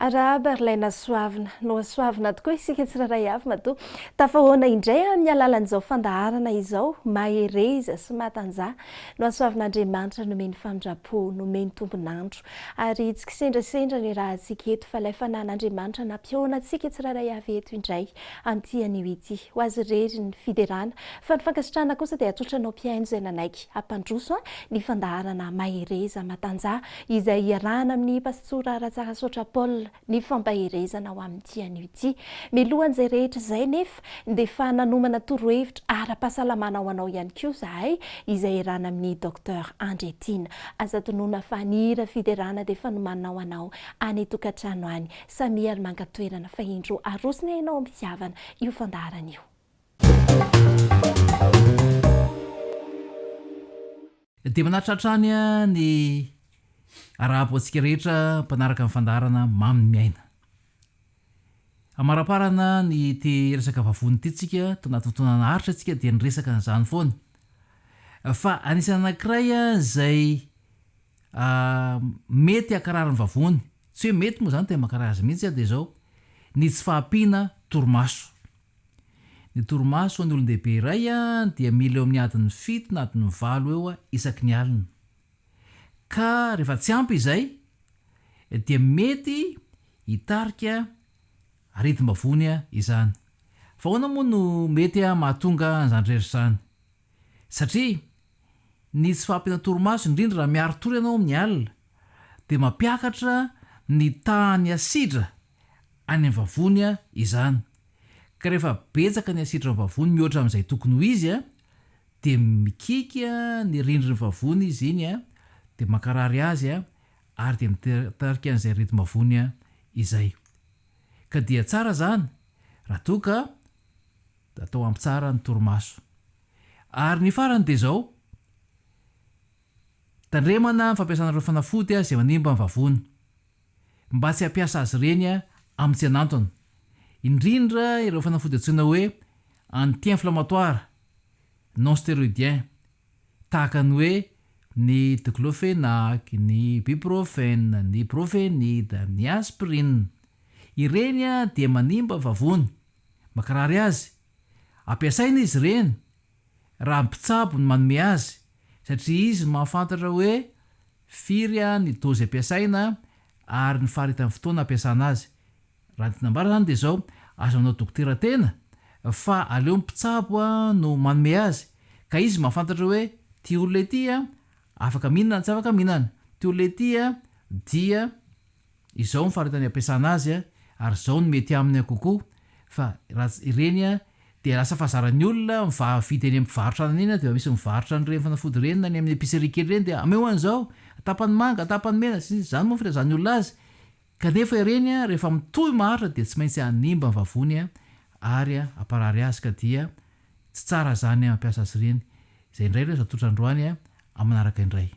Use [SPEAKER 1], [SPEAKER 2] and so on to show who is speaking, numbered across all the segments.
[SPEAKER 1] araba ry laina soavina no asoavina tokoa isika tsiraray avy mato tafahoana indray amin'ny alalan'izao fandaharana izao mahereza sy matanjah no asoavin'Andriamanitra nomeny famindrapo nomeny tombonandro ary tsy kisendrasendra ny raha antsika eto fa ilay fanan'Andriamanitra nampiona antsika tsiraray avy eto indray antian'io ity ho azy rery ny fiderana fa ny fankasitrahana kosa dia atsotranao mpiaino izay nanaiky hampandroso ny fandaharana mahereza matanjah izay iarahana amin'ny pastora Ratsaka Sotra Paul ny fampaherezana ao amin'ity anio ity milohan'izay rehetra izay nefa dia fa nanomana torohevitra ara-pahasalamana ho anao ihany koa zahay izay iarahana amin'ny docteur Andretina azatonoana fa nira fiderana dia fanomanana ho anao any tokantrano any samiary mankatoerana fa indro arosina ianao amin'ny fitiavana io fandaharana io.
[SPEAKER 2] Dia manatratrany ny arapo antsika rehetra mpanaraka amin'ny fandaharana mamy miaina. Amaraparana ny ty resaka vavony ty tsika tanatin'ny fotoana naharitra tsika dia niresaka n'izany foana. Fa anisany anankiray izay mety hakarary ny vavony, tsy hoe mety moa zany tena makarary azy mihitsy dia izao ny tsy fahampiana torimaso. Ny torimaso ny olon-dehibe iray dia mila eo amin'ny adiny 7 na adiny 8 eo isaky ny alina. Ka rehefa tsy ampy izay dia mety hitarika areti-bavony izany. Fa ahoana moa no mety mahatonga an'izany rehetra izany? Satria ny tsy fahampiana torimaso indrindra raha miaro tory ianao amin'ny alina dia mampiakatra ny tahany asidra any amin'ny vavony izany. Ka rehefa betsaka ny asidra amin'ny vavony mihoatra amin'izay tokony ho izy dia mikika ny rindrin'ny vavony izy iny dia makarary azy ary dia mitarika an'izay areti-bavony izay. Ka dia tsara zany raha toa ka atao ampy tsara ny torimaso. Ary ny farany dia izao tandremana ny fampiasana ireo fanafody izay manimba ny vavony mba tsy hampiasa azy ireny amin'ny tsy anantony. Indrindra ireo fanafody antsoina hoe anti-inflammatoire non stéroïdien tahaka ny hoe ny diclofenac, ny ibuprofène, ny profenide, ny aspirine. Ireny dia manimba vavony, makarary azy. Ampiasaina izy ireny raha mpitsabo ny manome azy satria izy mahafantatra hoe firy ny dozy ampiasaina ary ny faritan'ny fotoana ampiasana azy. Raha ny tinambara zany dia izao azo manao dokotera tena fa aleo mpitsabo no manome azy ka izy mahafantatra hoe ty olona ity afaka mihinana tsy afaka mihinana, ty olona ity dia izao ny faritany ampiasana azy ary izao ny mety aminy kokoa. Fa raha ireny dia lasa fahazaran'ny olona mividy any amin'ny mpivarotra iny dia misy mivarotra an'ireny fanafody ireny na ny amin'ny épicerie kely ireny dia ameo an'izao tapany manga tapany mena zany moa firazan'ny olona azy. Kanefa ireny rehefa mitohy maharitra dia tsy maintsy hanimba ny vavony ary aparary azy ka dia tsy tsara zany mampiasa azy ireny. Izay indray ilay zatotra androany amin'ny manaraka indray.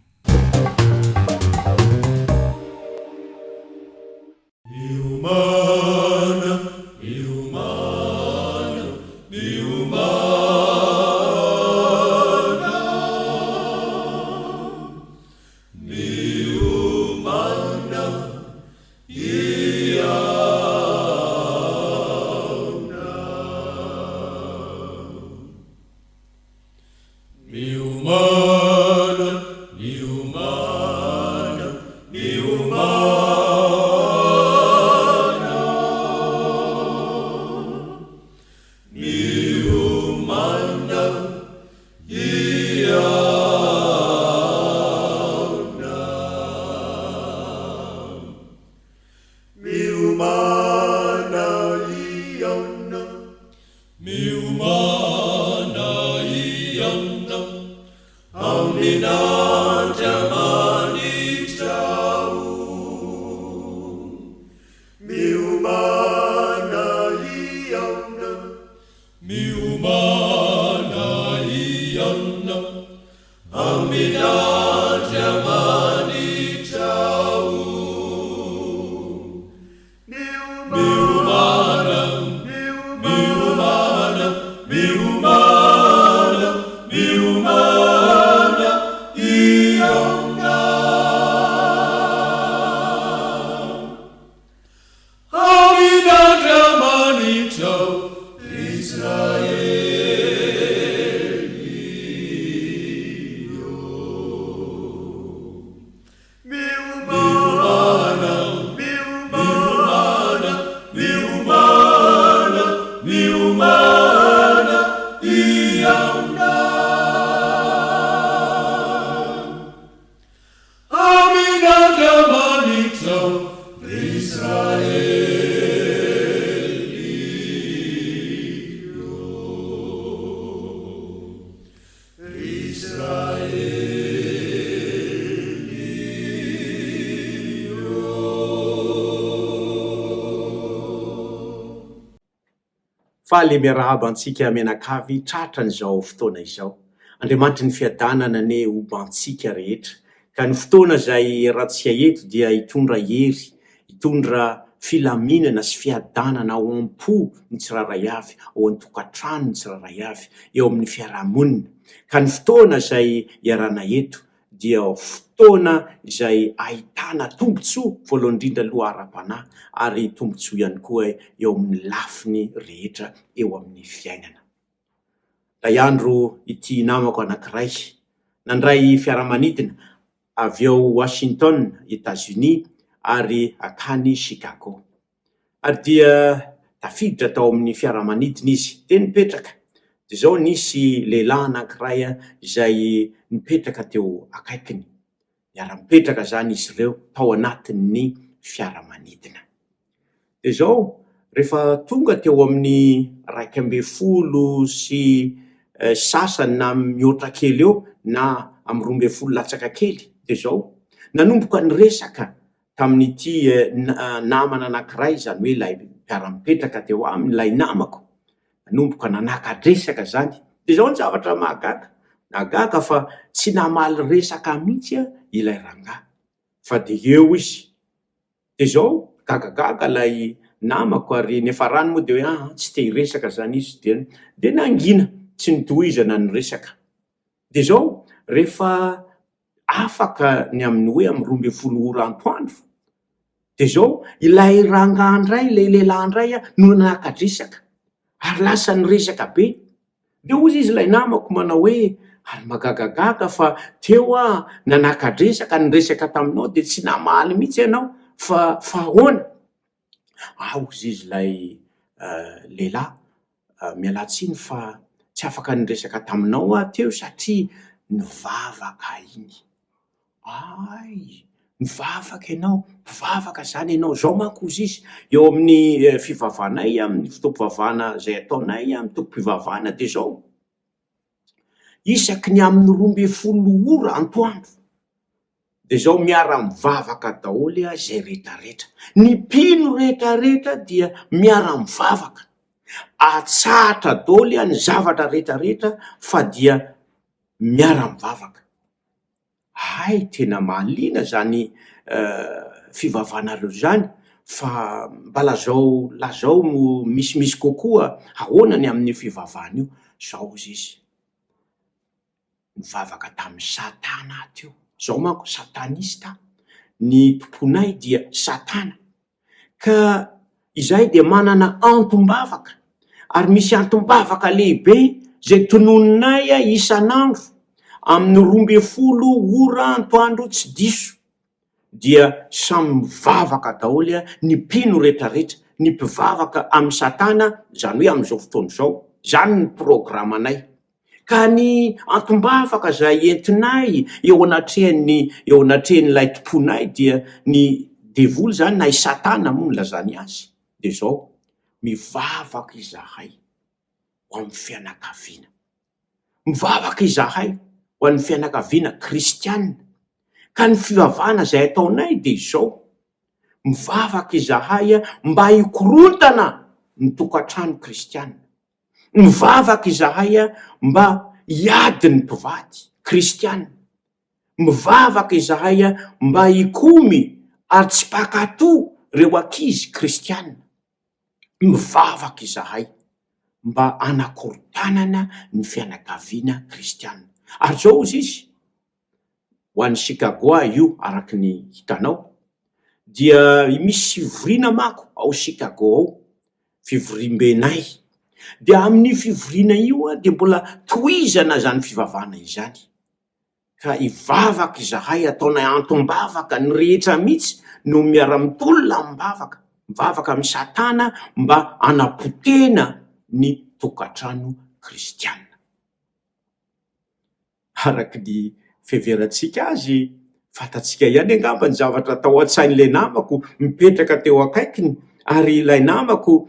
[SPEAKER 3] fa le miarahaba antsika mianakavy tratra n'izao fotoana izao. Andriamanitra ny fiadanana ne obantsika rehetra. Ka ny fotoana izay ratsika eto dia hitondra hery, hitondra filaminana sy fiadanana ao am-po ny tsiraray avy, ao an-tokantrano ny tsiraray avy, eo amin'ny fiarahamonina. Ka ny fotoana izay iarana eto dia fotoana izay ahitana tombontsoa, voalohany indrindra aloha ara-panahy, ary tombontsoa ihany koa eo amin'ny lafiny rehetra eo amin'ny fiainana. Ray andro ity namako anankiray nandray fiaramanidina avy eo Washington, États-Unis ary akany Chicago. Ary dia tafiditra tao amin'ny fiaramanidina izy, de nipetraka. De zao nisy lehilahy anankiray izay nipetraka teo akaikiny. Miara-mipetraka zany izy ireo tao anatin'ny fiaramanidina. De zao rehefa tonga teo amin'ny 12 sy sasany na mihoatra kely eo na amin'ny 12 latsaka kely. De zao nanomboka niresaka tamin'ity namana anankiray, zany hoe lay miara-mipetraka teo aminy lay namako. Nanomboka nanaka-dresaka zany. De zao ny zavatra mahagaga. Nagaga fa tsy namaly resaka mihitsy ilay rangahy. Fa de eo izy. De zao gagagaga lay namako ary nefa rano moa de hoe tsy te hiresaka zany izy. De nangina, tsy nitohizana ny resaka. De zao rehefa afaka ny amin'ny hoe amin'ny 12 ora antoandro. De zao ilay rangahy ndray, ilay lehilahy ndray no nanaka-dresaka. Ary lasa niresaka be. De hozy izy lay namako manao hoe ary magagagaga fa teo nanaka-dresaka, niresaka taminao de tsy namaly mihitsy ianao fa ahoana? Hozy izy lay lehilahy, mialatsiny fa tsy afaka niresaka taminao teo satria nivavaka iny. Ay, mivavaka ianao, mivavaka zany ianao. Zao manko hozy izy eo amin'ny fivavahanay, amin'ny fotoam-pivavahana zay ataonay, mitokam-pivavahana. De zao isaky ny amin'ny 12 ora antoandro. De zao miara-mivavaka daholy zay rehetrarehetra. Ny mpino rehetrarehetra dia miara-mivavaka. Atsahatra daholy ny zavatra rehetrarehetra fa dia miara-mivavaka. Hay, tena mahaliana zany fivavahanareo zany. Fa mba lazao misimisy kokoa ahoana amin'ny fivavahana io. Zao hozy izy mivavaka tamin'ny Satana teo. Zao manko satanista, ny tomponay dia Satana. Ka izay dia manana antom-bavaka. Ary misy antom-bavaka lehibe zay tononinay isan'andro amin'ny 12 ora antoandro tsy diso. Dia samy mivavaka daholy ny mpino rehetrarehetra, ny mpivavaka amin'ny Satana, zany hoe amin'izao fotoana zao. Zany ny programanay. Ka ny antom-bavaka zay entinay eo anatrehan'ilay tomponay dia ny devoly zany na i Satana moa ny lazany azy. De zao mivavaka izahay ho amin'ny fianakaviana. Mivavaka izahay ho an'ny fianakaviana kristianina. Ka ny fivavahana zay ataonay de zao mivavaka izahay mba hikorontana ny tokantrano kristianina. Mivavaka izahay mba hiady ny mpivady kristianina. Mivavaka izahay mba hikomy ary tsy mpakato reo ankizy kristianina. Mivavaka izahay mba anakorotanana ny fianakaviana kristianina. Ary zao hozy izy ho an'ny Chicago io araky ny hitanao dia misy fivoriana manko ao Chicago ao, fivorim-benay. De amin'ny fivoriana io de mbola tohizana zany fivavahana izany. Ka ivavaka izahay ataonay antom-bavaka ny rehetra mihitsy no miara-mitolona mivavaka. Mivavaka amin'ny Satana mba anapotena ny tokantrano kristianina. araky ny feveratsika azy fatatsika ihany angamba ny zavatra tao an-tsain'le namako mipetraka teo akaikiny ary ilay namako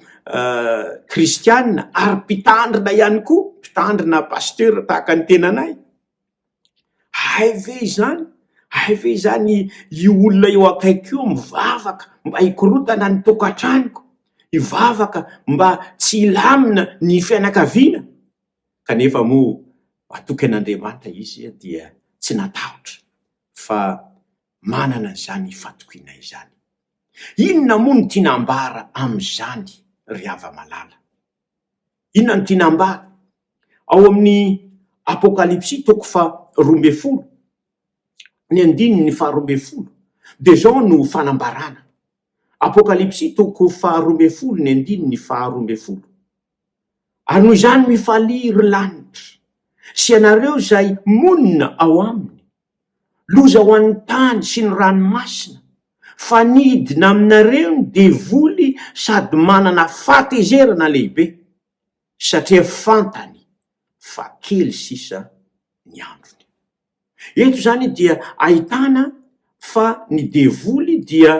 [SPEAKER 3] kristianina ary mpitandrina ihany koa mpitandrina pasteur tahaka ny tenanay. Hay ve zany io olona eo akaiky io mivavaka mba hikorotana ny tokantranoko, hivavaka mba tsy hilamina ny fianakaviana. Kanefa moa atoky an'Andriamanitra izy dia tsy natahotra fa manana zany fatokiana izany. Inona moa ny tinambara am'izany ry hava-malala? Inona ny tinambara? Ao amin'ny Apokalipsy toko fa 12, ny 12, de zao no fanambarana. Apokalipsy toko fa 12, ny 12. Ary noho izany mifaliry lanitra sy anareo zay monina ao aminy, loza ho an'ny tany sy ny ranomasina, fanidina aminareo ny devoly sady manana fahatezerana lehibe, satria fantany fa kely sisa ny androny. Eto zany dia ahitana fa ny devoly dia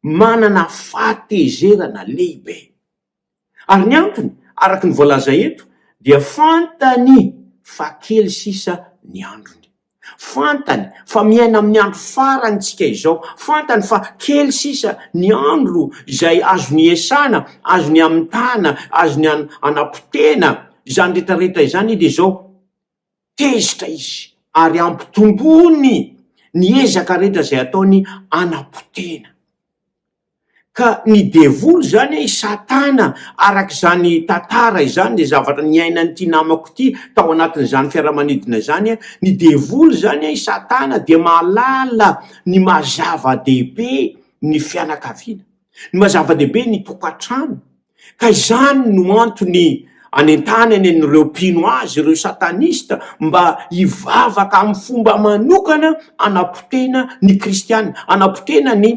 [SPEAKER 3] manana fahatezerana lehibe. Ary ny antony, araky ny voalaza eto, dia fantany fa kely sisa ny androny. Fantany fa miaina amin'ny andro farantsika izao, fantany fa kely sisa ny andro izay azony esana, azony amintana, azony anapotena, izany rehetrarehetra izany de zao tezitra izy ary ampitombony ny ezaka rehetra zay ataony anapotena. Ka ny devoly zany Satana, arak' zany tantara izany, de zavatra niainany ty namako ty tao anatin'izany fiaramanidina zany, ny devoly zany Satana de malala ny mazava-dehibe ny fianakaviana, ny mazava-dehibe ny tokantrano. Ka izany no antony anentany any an'ireo mpino azy, ireo satanista, mba hivavaka amin'ny fomba manokana anapotena ny kristianina, anapotena ny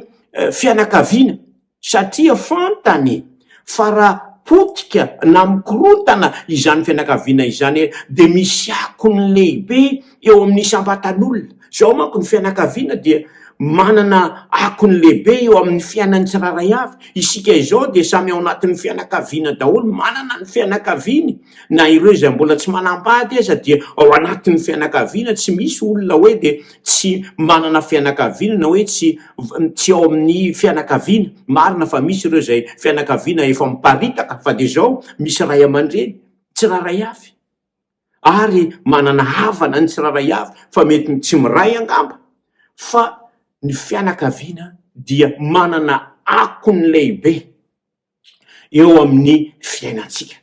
[SPEAKER 3] fianakaviana. Satria fantany fa raha potika na mikorotana izany fianakaviana izany de misy akony lehibe eo amin'ny isam-batan'olona. Zao manko ny fianakaviana dia manana akony lehibe eo amin'ny fiainany tsiraray avy. Isika izao de samy ao anatin'ny fianakaviana daholo, manana ny fianakaviany, na ireo zay mbola tsy manambady aza dia ao anatin'ny fianakaviana. Tsy misy olona hoe de tsy manana fianakaviana na hoe tsy ao amin'ny fianakaviana. Marina fa misy ireo zay fianakaviana efa miparitaka, fa de zao misy ray aman-dreny tsiraray avy ary manana havana ny tsiraray avy, fa mety tsy miray angamba, fa ny fianakaviana dia manana akony lehibe eo amin'ny fiainatsika.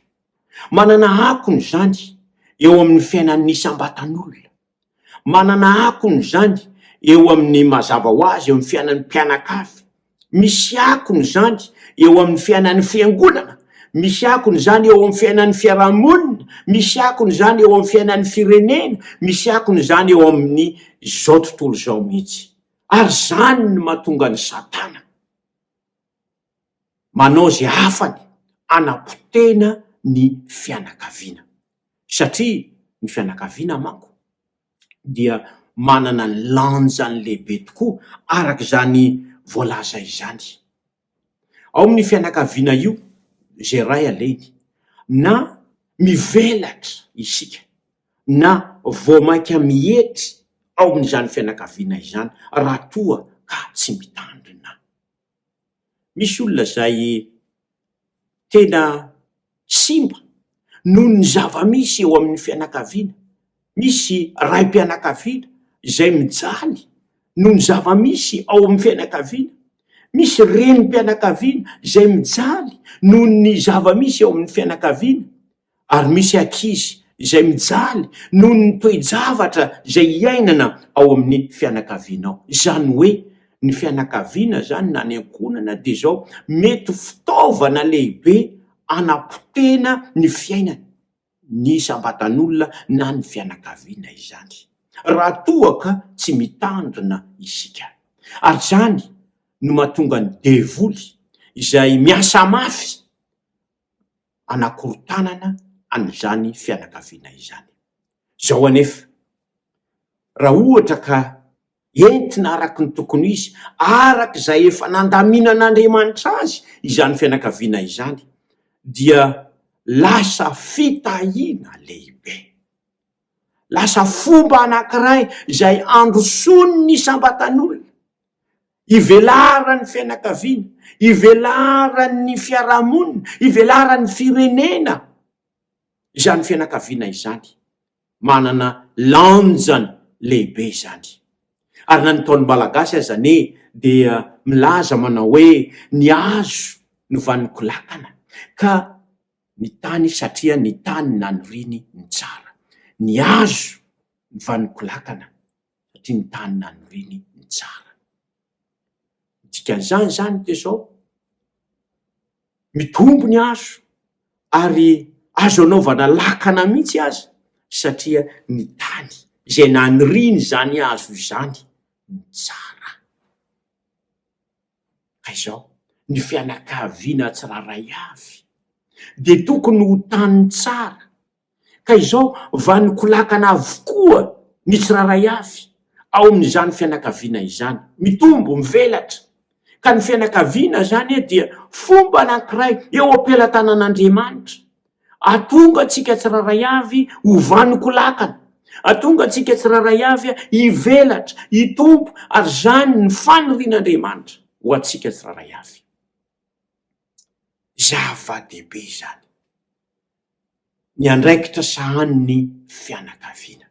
[SPEAKER 3] Manana akony zany eo amin'ny fiainan'ny isam-batan'olona. Manana akony zany eo amin'ny mazava ho azy eo amin'ny fiainan'ny mpianakavy. Misy akony zany eo amin'ny fiainan'ny fiangonana. Misy akony zany eo amin'ny fiainan'ny fiarahamonina. Misy akony zany eo amin'ny fiainan'ny firenena. Misy akony zany eo amin'ny zao tontolo zao mihitsy. Ary zany ny mahatonga ny Satana manao zay afany anapotena ny fianakaviana. Satria ny fianakaviana manko dia manana ny lanjany lehibe tokoa arak' zany voalaza izany. Ao amin'ny fianakaviana io, zay ray aleny, na mivelatra isika, na vao mainka mihetry ao amin'izany fianakaviana izany, raha toa ka tsy mitandrina. Misy olona zay tena simba noho ny zava-misy eo amin'ny fianakaviana. Misy raim-pianakaviana zay mijaly noho ny zava-misy ao amin'ny fianakaviana. Misy renim-pianakaviana zay mijaly noho ny zava-misy ao amin'ny fianakaviana. Ary misy ankizy zay mijaly noho ny toe-javatra zay iainana ao amin'ny fianakaviana ao. Zany hoe ny fianakaviana zany na ny ankonana de zao mety fitaovana lehibe anapotena ny fiainana ny isam-batan'olona na ny fianakaviana izany, raha toa ka tsy mitandrina isika. Ary zany no mahatonga ny devoly izay miasa mafy anakorotanana an'izany fianakaviana izany. Zao anefa raha ohatra ka entina araky ny tokony izy araky izay efa nandaminan'Andriamanitra azy izany fianakaviana izany dia lasa fitahiana lehibe, lasa fomba anankiray izay androsony ny sambatan'olona, ivelarany fianakaviana, ivelarany fiarahamonina, ivelarany firenena. Izany fianakaviana izany manana lanjany lehibe izany. Ary na nataon'ny malagasy azane dia milaza manao hoe ny hazo no vaniko lakana ka ny tany satria ny tany naniriny ny tsara. Ny hazo ny vaniko lakana satria ny tany naniriny ny tsara. Dikan'izany zany de zao mitombo ny hazo ary azo anaovana lakana mihitsy azy satria ny tany izay naniriny zany hazo izany ny tsara. Ka izao ny fianakaviana tsiraray avy de tokony ho tany tsara. Ka izao vaniko lakana avokoa ny tsiraray avy ao amin'izany fianakaviana izany, mitombo mivelatra. Ka ny fianakaviana zany dia fomba anankiray eo am-pelatanan'Andriamanitra. Atonga antsika tsiraray avy ho vaniko lakana, atonga antsika tsiraray avy hivelatra, hitombo, ary zany ny fanirian'Andriamanitra ho antsika tsiraray avy. Zava-dehibe zany ny andraikitra sahan'ny fianakaviana.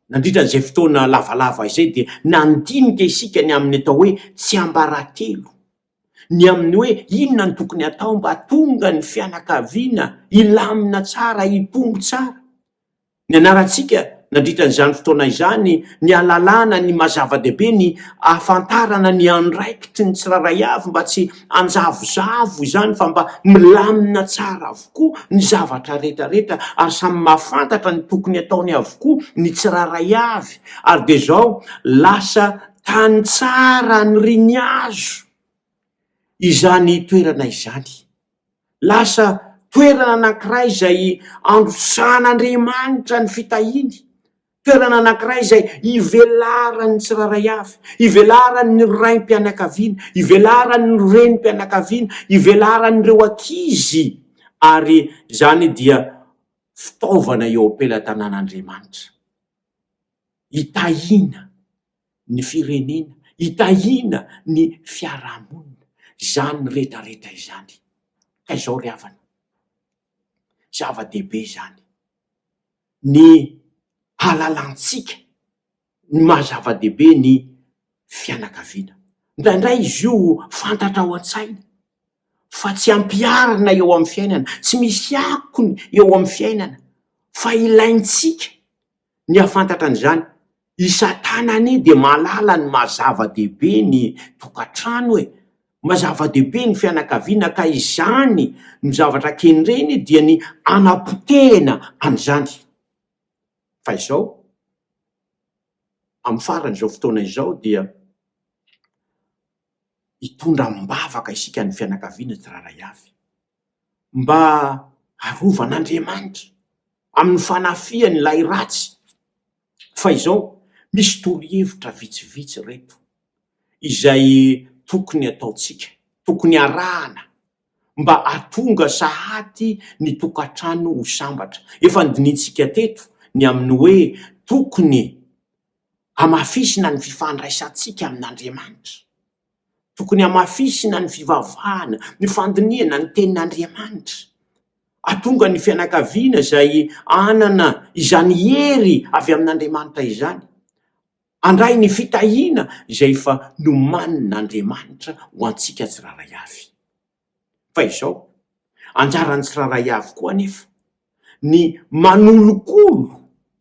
[SPEAKER 3] Nandritra an'izay fotoana lavalava izay dia nandinika isika ny amin'ny atao hoe tsy ambaratelo, ny amin'ny hoe inona ny tokony atao mba tonga ny fianakaviana ilamina tsara, hitombo tsara. Ny anarantsika nandritra n'izany fotoana izany ny alalàna ny mazava-dehibe, ny ahafantarana ny andraikitry ny tsiraray avy mba tsy anjavozavo izany fa mba milamina tsara avokoa ny zavatra rehetrarehetra ary samy mahafantatra ny tokony ataony avokoa ny tsiraray avy. Ary de zao lasa tany tsara ny riny azo izany toerana izany, lasa toerana anankiray izay androsan'Andriamanitra ny fitahiny, toerana anankiray izay ivelarany tsiraray avy, ivelarany ny raim-pianakaviana, ivelarany ny renim-pianakaviana, ivelarany ireo ankizy. Ary zany dia fitaovana eo am-pelatanan'Andriamanitra, hitahiana ny firenena, hitahiana ny fiarahamonina, zany ny rehetrarehetra izany. Ka izao ry havana, zava-dehibe zany ny halalantsika ny mahazava-dehibe ny fianakaviana. Indraindray izy io fantatra ao an-tsaina fa tsy ampiarina eo amin'ny fiainana, tsy misy akony eo amin'ny fiainana, fa ilaintsika ny hafantatra an'izany. Isan-tanany de malala ny mahazava-dehibe ny tokantrano mazava-dehibe ny fianakaviana, ka izany ny zavatra kendreny dia ny anapotehana an'izany. Fa izao amin'ny faran'izao fotoana izao dia hitondra mbavaka isika ny fianakaviana tsiraray avy mba arovan'Andriamanitra amin'ny fanafiany ilay ratsy. Fa izao misy torohevitra vitsivitsy reto izay tokony ataotsika, tokony arahana mba atonga sahaty ny tokantrano ho sambatra. Efa nodinitsika teto ny amin'ny hoe tokony amafisina ny fifandraisantsika amin'Andriamanitra, tokony amafisina ny fivavahana, ny fandiniana ny tenin'Andriamanitra, atonga ny fianakaviana izay anana izany hery avy amin'Andriamanitra izany, andray ny fitahiana izay fa nomanin'Andriamanitra ho antsika tsiraray avy. Fa izao anjaran'ny tsiraray avy koa anefa ny manolokolo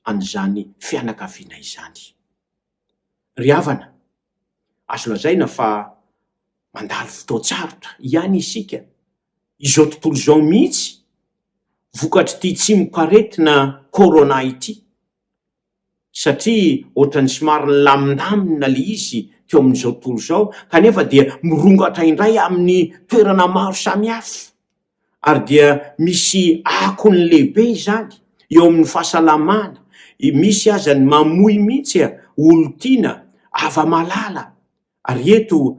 [SPEAKER 3] an'izany fianakaviana izany. Ry havana, azo lazaina fa mandalo fotoan-tsarotra ihany isika izao tontolo izao mihitsy vokatry ty tsy mikaretina corona ity, satria ohatrany somary lamindamina le izy teo amin'izao tontolo izao, kanefa dia mirongatra indray amin'ny toerana maro samihafa, ary dia misy akony lehibe izany eo amin'ny fahasalamana, misy aza ny mamoy mihitsy olo tiana ava-malala. Ary eto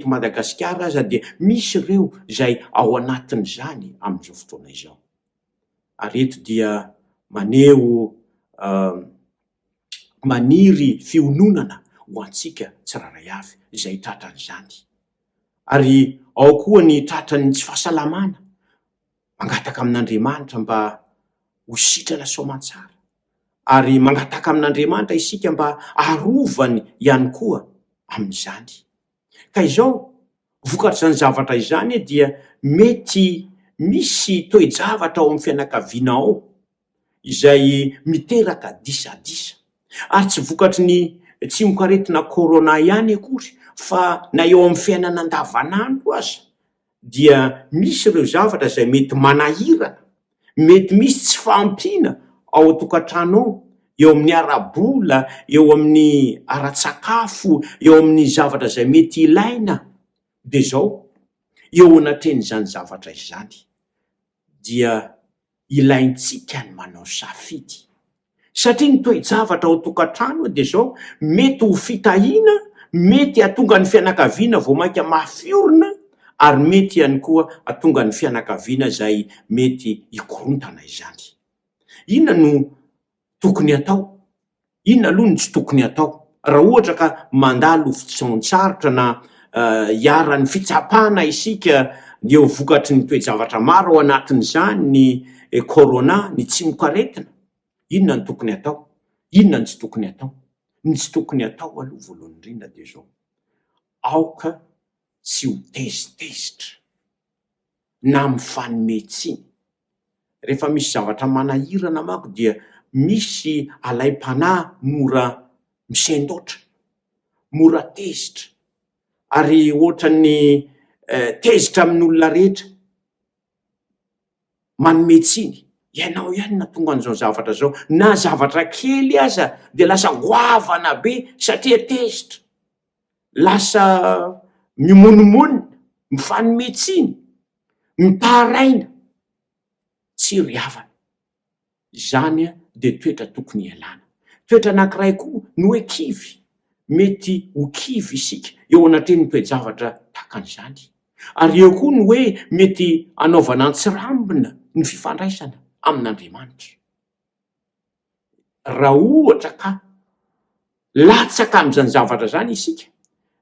[SPEAKER 3] Madagasikara aza dia misy ireo zay ao anatin'izany amin'izao fotoana izao. Ary eto dia maneho maniry fiononana ho antsika tsiraray avy izay tratran'izany. Ary ao koa ny tratrany tsy fahasalamana, mangataka amin'Andriamanitra mba ho sitrana soamantsara, ary mangataka amin'Andriamanitra isika mba arovany ihany koa amin'izany. Ka izao vokatr'izany zavatra izany dia mety misy toe-javatra ao amin'ny fianakaviana ao izay miteraka disadisa, ary tsy vokatry ny tsy mikaretina corona ihany akory, fa na eo amin'ny fiainana andavanandro aza dia misy ireo zavatra izay mety manahirana, mety misy tsy fahampiana ao an-tokantrano ao, eo amin'ny ara-bola, eo amin'ny ara-tsakafo, eo amin'ny zavatra izay mety ilaina. Dia zao eo anatren'izany zavatra izany dia ilaintsika ny manao safidy, satria ny toe-javatra ao an-tokantrano dia zao mety ho fitahiana, mety hatonga ny fianakaviana vao mainka mafiorina, ary mety ihany koa hatonga ny fianakaviana izay mety hikorontana izany. Inona no tokony atao? Inona aloha no tsy tokony atao? Raha ohatra ka mandalo fotoan-tsarotra na hiara-ny fitsapana isika eo vokatry ny toe-javatra maro ao anatin'izany ny corona, ny tsy mikaretina, inona ny tokony atao? Inona ny tsy tokony atao? Ny tsy tokony atao aloha voalohany indrindra dia zao: aoka tsy ho tezitezitra na mifanimetsiny. Rehefa misy zavatra manahirana manko dia misy alai-panahy mora misendoatra, mora tezitra, ary ohatran'ny tezitra amin'olona rehetra, manometsiny. Ianao ihany na tonga an'izao zavatra zao, na zavatra kely aza dia lasa goavana be satria tezitra, lasa mimonomonina, mifanimetsiny, mitaraina, tsy ry havana. Izany dia toetra tokony ialana. Toetra anankiray koa ny hoe kivy. Mety ho kivy isika eo anatrehan'ny toe-javatra takan'izany. Ary eo koa ny hoe mety anaovana antsirambina ny fifandraisana amin'Andriamanitra. Raha ohatra ka latsaka amin'izany zavatra zany isika,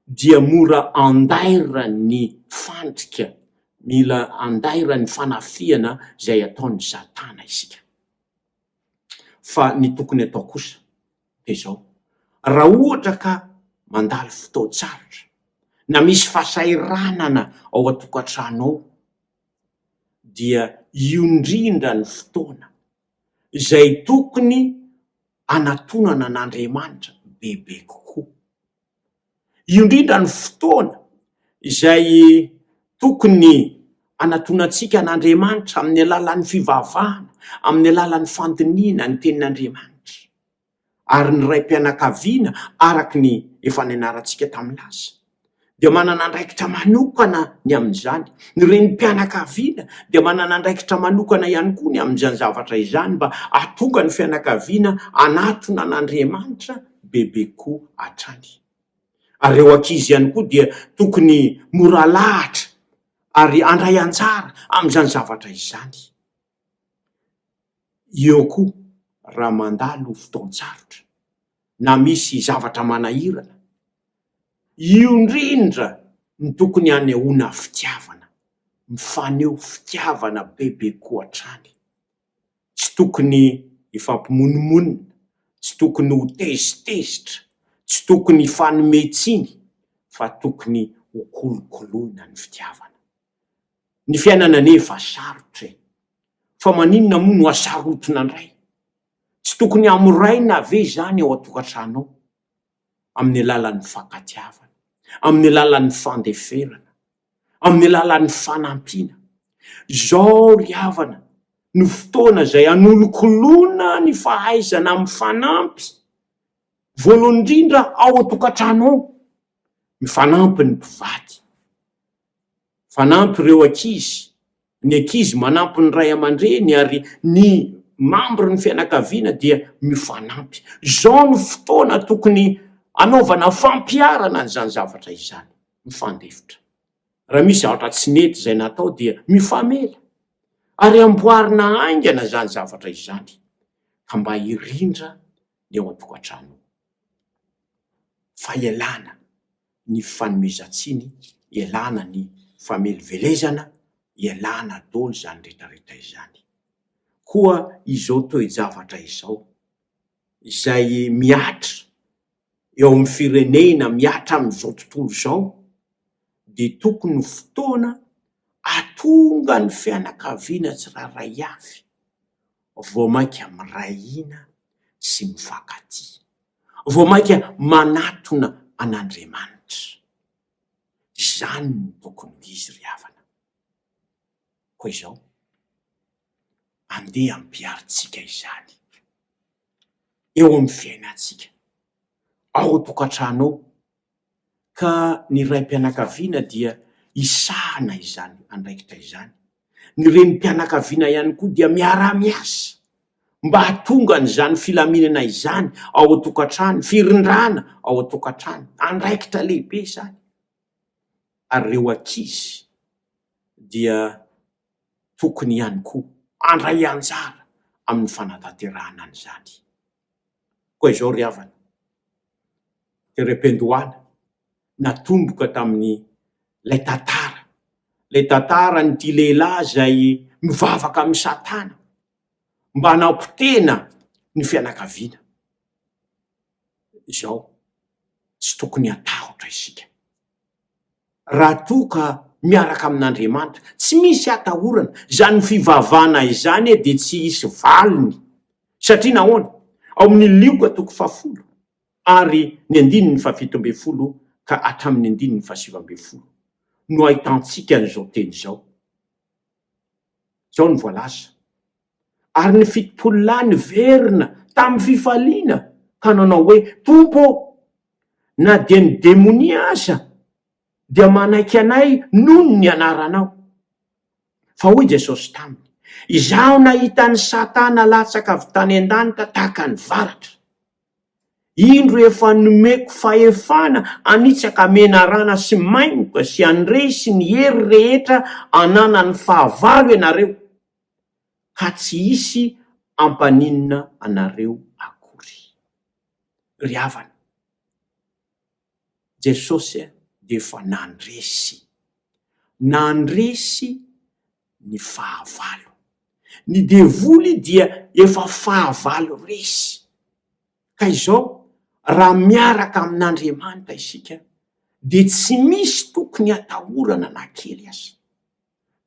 [SPEAKER 3] dia mora andaira ny fandrika, mila andaira ny fanafiana izay ataon'ny Satana isika. Fa ny tokony atao kosa dia zao: raha ohatra ka mandalo fotoan-tsarotra na misy fasairanana ao an-tokantrano ao, dia io indrindra ny fotoana izay tokony anatonana an'Andriamanitra bebe kokoa. Io indrindra ny fotoana izay tokony anatonantsika an'Andriamanitra amin'ny alalan'ny fivavahana, amin'ny alalan'ny fandiniana ny tenin'Andriamanitra. Ary ny raim-pianakaviana araky ny efa nianarantsika tamin'ny lasa dia manana andraikitra manokana ny amin'izany. Ny renim-pianakaviana dia manana andraikitra manokana ihany koa ny amin'izany zavatra izany, mba atonga ny fianakaviana anatona an'Andriamanitra bebe koa hatrany. Ary eo ankizy ihany koa dia tokony mora lahatra ary andray anjara amin'izany zavatra izany. Eo koa raha mandalo fotoan-tsarotra na misy zavatra manahirana, io indrindra ny tokony hanehoana fitiavana, mifaneo fitiavana bebe koa hatrany. Tsy tokony hifampimonomonina, tsy tokony ho tezitezitra, tsy tokony hifanimetsiny, fa tokony ho kolokoloina ny fitiavana. Ny fiainana nefa sarotra, fa maninona moa no hasarotona indray? Tsy tokony hamoraina ve zany ao an-tokantrano ao? Amin'ny alalan'ny fankatiavana, amin'ny alalan'ny fandeferana, amin'ny alalan'ny fanampiana. Zao ry havana ny fotoana izay anolokolona ny fahaizana amin'ny fanampy, voalohany indrindra ao an-tokantrano ao. Mifanampy ny mpivady, fanampy ireo ankizy, ny ankizy manampy ny ray aman-dreny, ary ny mambro ny fianakaviana dia mifanampy. Zao ny fotoana tokony anaovana fampiarana n'izany zavatra izany, mifandefitra. Raha misy zavatra tsy nety zay natao dia mifamela ary amboarina aingana zany zavatra izany ka mba hirindra ny eo an-tokantrano. Fa ialana ny fanomezan-tsiny, ialana ny famelovelezana, ialana daholo zany rehetrarehetra izany. Koa izao toe-javatra izao izay miatra eo amin'ny firenena, miatra amin'izao tontolo izao, de tokony fotoana atonga ny fianakaviana tsirairay avy vao mainka mirahina sy mifankatia, vao mainka manatona an'Andriamanitra. Zany no tokony izy ry havana. Koa izao andeha ampiaritsika izany eo amin'ny fiainantsika ao an-tokantrano ao, ka ny raim-pianakaviana dia isahana izany andraikitra izany. Ny renim-pianakaviana ihany koa dia miara-miasa mba hatonga an'izany filaminana izany ao an-tokantrano, firindrana ao an-tokantrano, andraikitra lehibe izany. Ary ireo ankizy dia tokony ihany koa andray anjara amin'ny fanatanterahana an'izany. Koa izao ry havana, terem-pendohana natomboka tamin'ny lay tantara nyity lehilahy zay mivavaka amin'ny Satana mba hanampitena ny fianakaviana. Izao tsy tokony hatahotra isika. Raha toa ka miaraka amin'Andriamanitra, tsy misy atahorana. Zany fivavahana izany de tsy hisy valiny. Satria nahoana? Ao amin'ny lioka toko 10 ary ny 15 ka hatramin'ny 17 no ahitantsika an'izao teny izao. Zao ny voalaza. Ary ny fitopolo lahy niverina tamin'ny fifaliana ka nanao hoe, Tompo, na dia ny demonia aza dia manaiky anay noho ny anaranao. Fa hoy Jesosy taminy, izaho nahita ny Satana latsaka avy tany an-danitra tahaka ny varatra. Indro efa nomeko fahefana anitsaka menarana sy mainoka sy andresy ny hery rehetra anana ny fahavalo ianareo, ka tsy hisy ampaninina anareo akory. Ry havana, Jesosy de efa nandresy ny fahavalo. Ny devoly dia efa fahavalo resy. Ka izao, raha miaraka amin'Andriamanitra isika, de tsy misy tokony atahorana na kely aza.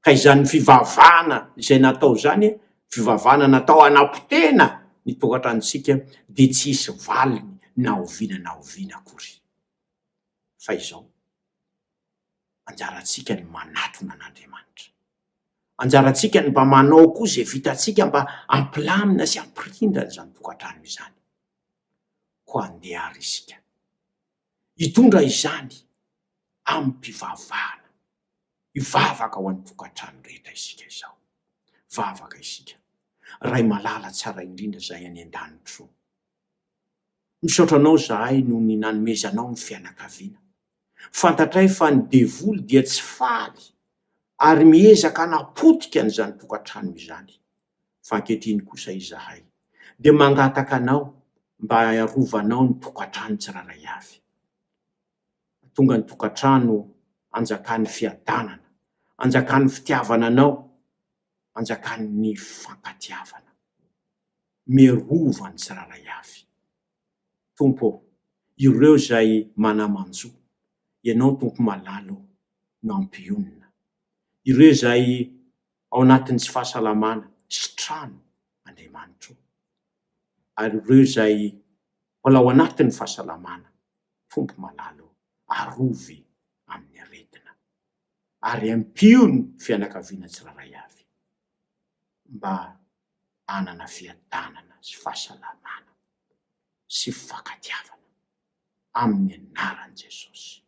[SPEAKER 3] Ka izany fivavahana izay natao zany, fivavahana natao hanampitena ny tokantranontsika, de tsy hisy valiny na oviana akory. Fa izao, anjaratsika ny manatona an'Andriamanitra. Anjaratsika ny mba manao koa zay vitatsika mba ampilamina sy ampirindra zany tokantrano izany. Koa andeha ary isika hitondra izany amin'ny mpivavahana, hivavaka ao amin'ny tokantrano rehetra isika izao. Vavaka isika, ray malala tsara indrindra zay any an-danitro. Misaotra anao zahay noho ny nanomezanao ny fianakaviana. Fantatray fa ny devoly dia tsy faly ary miezaka hanapotika an'izany tokantrano izany. Fa ankehitriny kosa izahay de mangataka anao mba arovanao ny tokantrano tsirairay avy. Tonga ny tokantrano anjakan'ny fiadanana, anjakan'ny fitiavana anao, anjakan'ny fankatiavana. Merova ny tsirairay avy. Tompo, ireo zay manamanjo, ianao tompo malalo no ampionina. Ireo zay ao anatin'ny tsy fahasalamana sy trano, Andriamanitra. Ary ireo zay mbola ao anatin'ny fahasalamana, tompo malalo, arovy amin'ny aretina. Ary ampiony fianakaviana tsirairay avy, mba hanana fiadanana sy fahasalamana sy fankatiavana amin'ny anaran'i Jesosy.